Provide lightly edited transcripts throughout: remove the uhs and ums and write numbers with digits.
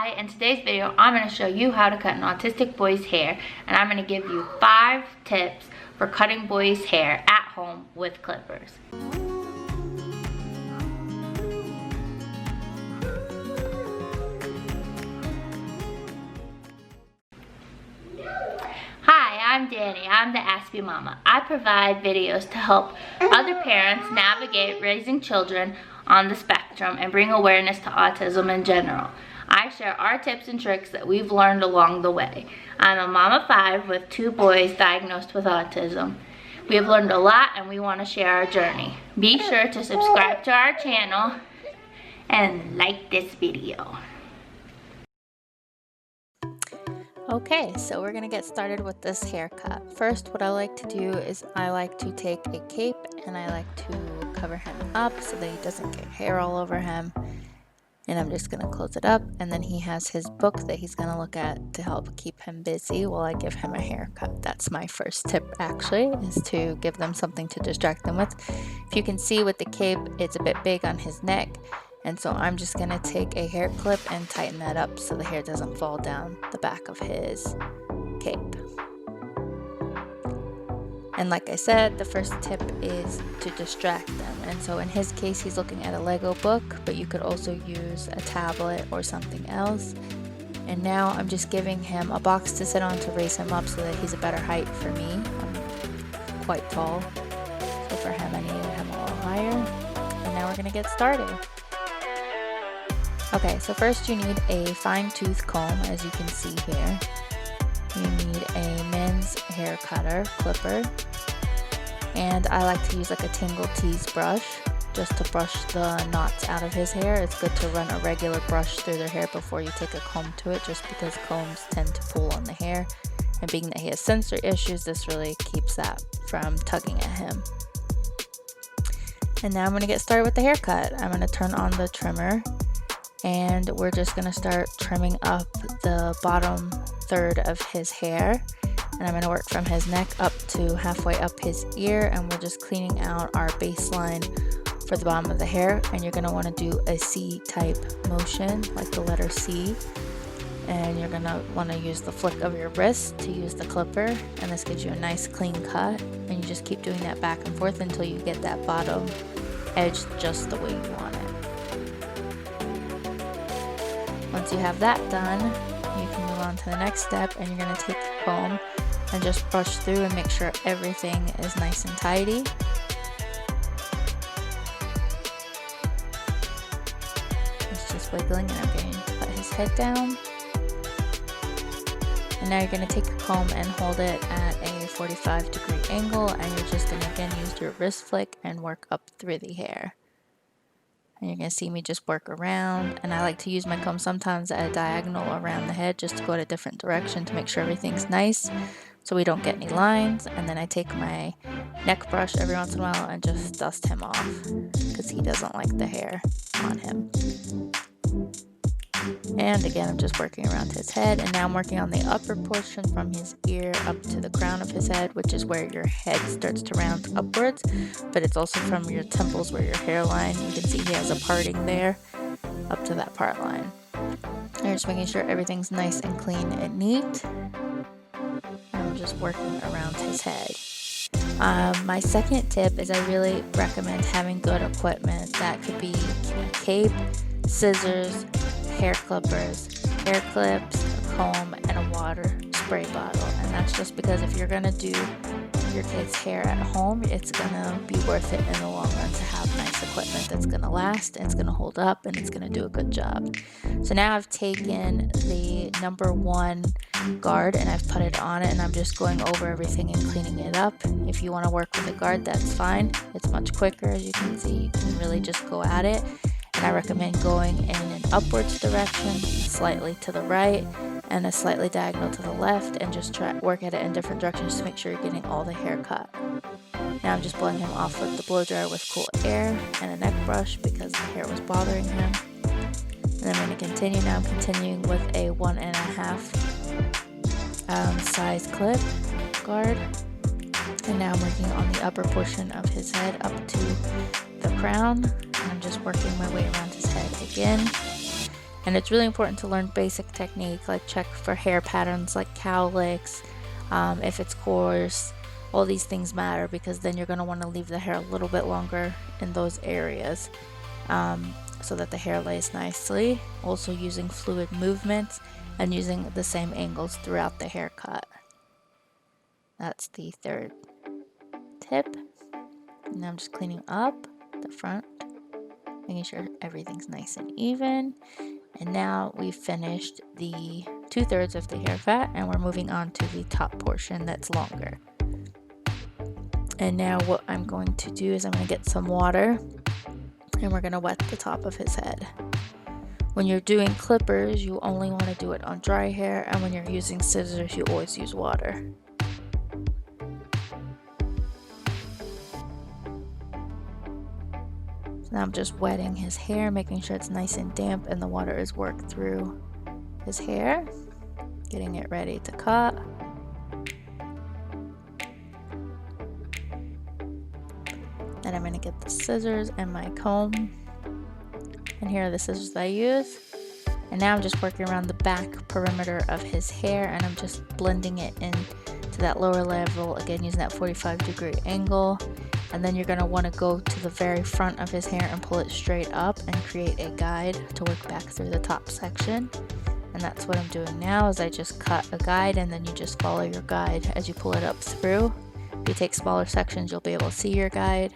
Hi, in today's video, I'm going to show you how to cut an autistic boy's hair, and I'm going to give you 5 tips for cutting boys' hair at home with clippers. Hi, I'm Danny. I'm the Aspie Mama. I provide videos to help other parents navigate raising children on the spectrum and bring awareness to autism in general. I share our tips and tricks that we've learned along the way. I'm a mom of 5 with 2 boys diagnosed with autism. We have learned a lot and we want to share our journey. Be sure to subscribe to our channel and like this video. Okay, so we're gonna get started with this haircut. First, what I like to do is I like to take a cape and I like to cover him up so that he doesn't get hair all over him. And I'm just gonna close it up, and then he has his book that he's gonna look at to help keep him busy while I give him a haircut. That's my first tip actually, is to give them something to distract them with. If you can see with the cape, it's a bit big on his neck. And so I'm just going to take a hair clip and tighten that up so the hair doesn't fall down the back of his cape. And like I said, the first tip is to distract them. And so in his case, he's looking at a Lego book, but you could also use a tablet or something else. And now I'm just giving him a box to sit on to raise him up so that he's a better height for me. I'm quite tall, so for him I needed him a little higher. And now we're going to get started. Okay, so first you need a fine tooth comb, as you can see here. You need a men's hair cutter, clipper. And I like to use like a Tingle Tease brush, just to brush the knots out of his hair. It's good to run a regular brush through their hair before you take a comb to it, just because combs tend to pull on the hair. And being that he has sensory issues, this really keeps that from tugging at him. And now I'm going to get started with the haircut. I'm going to turn on the trimmer. And we're just going to start trimming up the bottom third of his hair, and I'm going to work from his neck up to halfway up his ear, and we're just cleaning out our baseline for the bottom of the hair. And you're going to want to do a C type motion, like the letter C, and you're going to want to use the flick of your wrist to use the clipper, and this gives you a nice clean cut. And you just keep doing that back and forth until you get that bottom edge just the way you want it. Once you have that done, you can move on to the next step, and you're going to take your comb and just brush through and make sure everything is nice and tidy. It's just wiggling, and I'm going to put his head down. And now you're going to take your comb and hold it at a 45-degree angle, and you're just going to again use your wrist flick and work up through the hair. And you're going to see me just work around, and I like to use my comb sometimes at a diagonal around the head just to go in a different direction to make sure everything's nice so we don't get any lines. And then I take my neck brush every once in a while and just dust him off because he doesn't like the hair on him. And again, I'm just working around his head, and now I'm working on the upper portion from his ear up to the crown of his head, which is where your head starts to round upwards, but it's also from your temples where your hairline, you can see he has a parting there up to that part line. And you're just making sure everything's nice and clean and neat. And I'm just working around his head. My second tip is I really recommend having good equipment. That could be a cape, scissors, hair clippers, hair clips, a comb, and a water spray bottle. And that's just because if you're going to do your kid's hair at home, it's going to be worth it in the long run to have nice equipment that's going to last, and it's going to hold up, and it's going to do a good job. So now I've taken the number 1 guard and I've put it on it, and I'm just going over everything and cleaning it up. If you want to work with a guard, that's fine. It's much quicker. As you can see, you can really just go at it. And I recommend going in an upwards direction, slightly to the right, and a slightly diagonal to the left, and just work at it in different directions to make sure you're getting all the hair cut. Now I'm just blowing him off with the blow dryer with cool air and a neck brush because the hair was bothering him. And I'm going to continue. Now I'm continuing with a 1.5 size clip guard. And now I'm working on the upper portion of his head up to the crown. And I'm just working my way around his head again. And it's really important to learn basic technique, like check for hair patterns like cowlicks, if it's coarse. All these things matter because then you're going to want to leave the hair a little bit longer in those areas so that the hair lays nicely. Also using fluid movements and using the same angles throughout the haircut. That's the third tip. And now I'm just cleaning up the front, making sure everything's nice and even. And now we've finished the 2/3 of the haircut and we're moving on to the top portion that's longer. And now what I'm going to do is I'm going to get some water and we're going to wet the top of his head. When you're doing clippers, you only want to do it on dry hair, and when you're using scissors, you always use water. So now I'm just wetting his hair, making sure it's nice and damp and the water is worked through his hair, getting it ready to cut. Then I'm going to get the scissors and my comb, and here are the scissors that I use. And now I'm just working around the back perimeter of his hair, and I'm just blending it in to that lower level, again using that 45-degree angle. And then you're going to want to go to the very front of his hair and pull it straight up and create a guide to work back through the top section. And that's what I'm doing now, is I just cut a guide and then you just follow your guide as you pull it up through. If you take smaller sections, you'll be able to see your guide.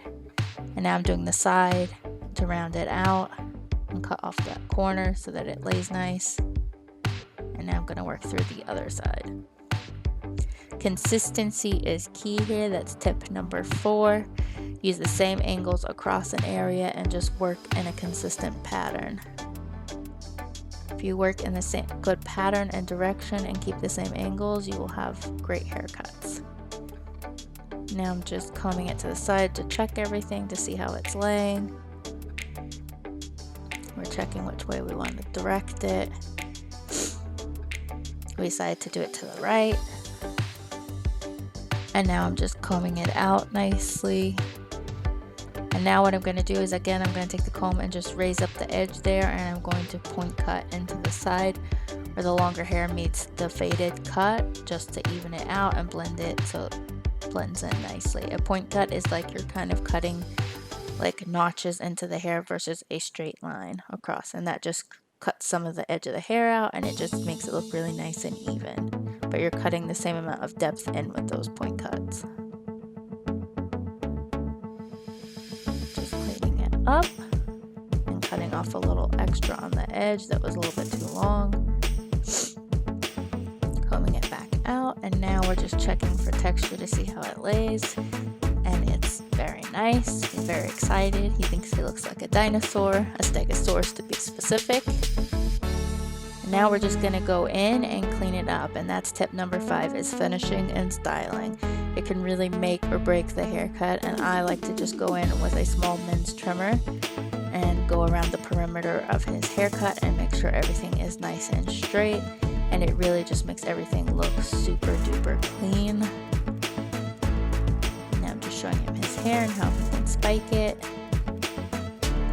And now I'm doing the side to round it out and cut off that corner so that it lays nice. And now I'm going to work through the other side. Consistency is key here. That's tip number 4. Use the same angles across an area and just work in a consistent pattern. If you work in the same good pattern and direction and keep the same angles, you will have great haircuts. Now I'm just combing it to the side to check everything to see how it's laying. We're checking which way we want to direct it. We decided to do it to the right. And now I'm just combing it out nicely. And now what I'm going to do is, again, I'm going to take the comb and just raise up the edge there, and I'm going to point cut into the side where the longer hair meets the faded cut, just to even it out and blend it so it blends in nicely. A point cut is like you're kind of cutting like notches into the hair versus a straight line across, and that just cuts some of the edge of the hair out and it just makes it look really nice and even, but you're cutting the same amount of depth in with those point cuts. Just cleaning it up and cutting off a little extra on the edge that was a little bit too long, combing it back out. And now we're just checking for texture to see how it lays, and it's very nice. He's very excited. He thinks he looks like a dinosaur, a stegosaurus to be specific. And now we're just going to go in and clean it up, and that's tip number 5, is finishing and styling. It can really make or break the haircut, and I like to just go in with a small men's trimmer and go around the perimeter of his haircut and make sure everything is nice and straight, and it really just makes everything look super duper clean. Now I'm just showing him his hair and how he can spike it.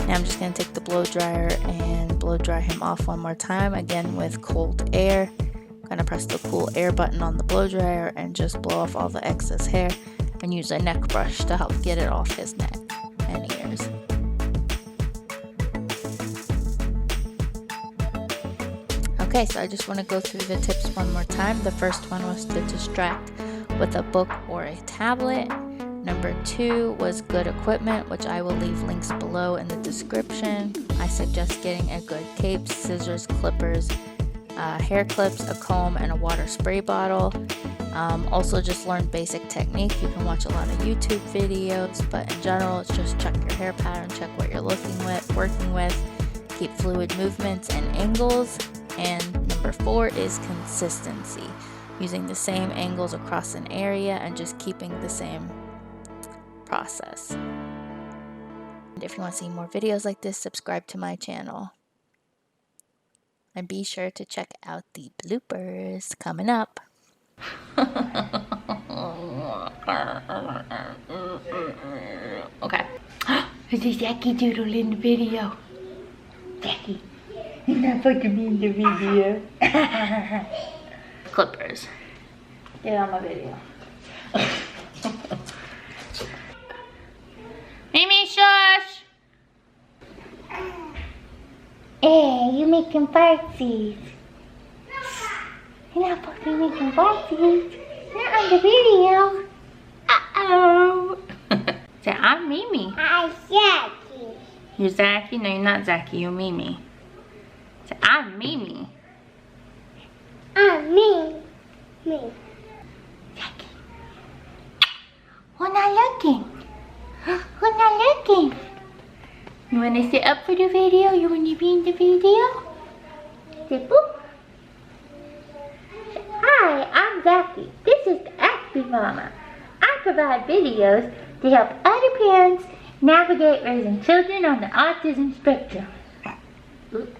Now I'm just going to take the blow dryer and blow dry him off one more time, again with cold air. I'm going to press the cool air button on the blow dryer and just blow off all the excess hair, and use a neck brush to help get it off his neck and ears. Okay, so I just want to go through the tips one more time. The first one was to distract with a book or a tablet. Number 2 was good equipment, which I will leave links below in the description. I suggest getting a good cape, scissors, clippers, hair clips, a comb, and a water spray bottle. Also just learn basic technique. You can watch a lot of YouTube videos, but in general, it's just check your hair pattern, check what you're working with, keep fluid movements and angles. And number 4 is consistency, using the same angles across an area and just keeping the same process. And if you want to see more videos like this, subscribe to my channel. And be sure to check out the bloopers coming up. Okay. There's a Zacky Doodle in the video. Zacky. You're not supposed to be in the video. Clippers. Get on my video. Mimi, shush! Hey, you making fartsies. You're not supposed to be making fartsies. Not on the video. Uh-oh. Say, I'm Mimi. I'm Zachy. You're Zachy? No, you're not Zachy. You're Mimi. Say, I'm Mimi. I'm me. Zachy. Who's not looking? Who's not looking? You want to sit up for the video? You want to be in the video? Say boop. Hi, I'm Zachy. This is the Aspie Mama. I provide videos to help other parents navigate raising children on the autism spectrum. Oops.